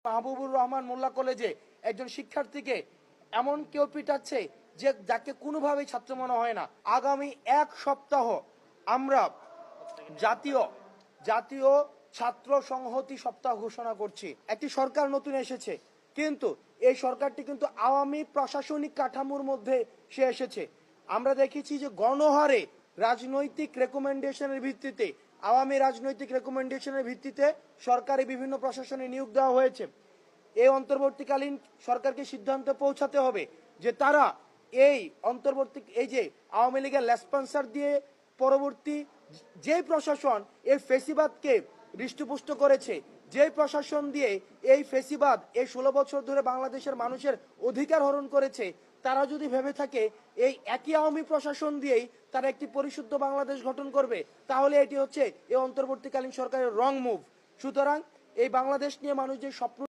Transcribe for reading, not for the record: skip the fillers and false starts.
মাহবুবুর রহমান মোল্লা কলেজে একজন শিক্ষার্থীকে এমন কেউ পিটাচ্ছে যে যাকে কোনোভাবেই ছাত্র মনে হয় না। আগামী এক সপ্তাহ আমরা জাতীয় জাতীয় ছাত্র সংহতি সপ্তাহ ঘোষণা করছি। একটি সরকার নতুন এসেছে, কিন্তু এই সরকারটি কিন্তু আওয়ামী প্রশাসনিক কাঠামোর মধ্যে সে এসেছে। আমরা দেখেছি যে গণহারে রাজনৈতিক রেকমেন্ডেশনের ভিত্তিতে, আওয়ামী রাজনৈতিক রেকমেন্ডেশনের ভিত্তিতে সরকারি বিভিন্ন প্রশাসনে নিয়োগ দেওয়া হয়েছে। এই অন্তর্বর্তীকালীন সরকারকে সিদ্ধান্তে পৌঁছাতে হবে যে তারা এই যে আওয়ামী লীগের লেসপন্সার দিয়ে পরবর্তী যে প্রশাসন এই ফেসিবাদকে হৃষ্টপুষ্ট করেছে, যে প্রশাসন দিয়ে এই ফেসিবাদ এই 16 বছর ধরে বাংলাদেশের মানুষের অধিকার হরণ করেছে, তারা যদি ভেবে থাকে এই একই আওয়ামী প্রশাসন দিয়েই তারা একটি পরিশুদ্ধ বাংলাদেশ গঠন করবে, তাহলে এটি হচ্ছে এই অন্তর্বর্তীকালীন সরকারের রং মুভ। সুতরাং এই বাংলাদেশ নিয়ে মানুষ যে স্বপ্ন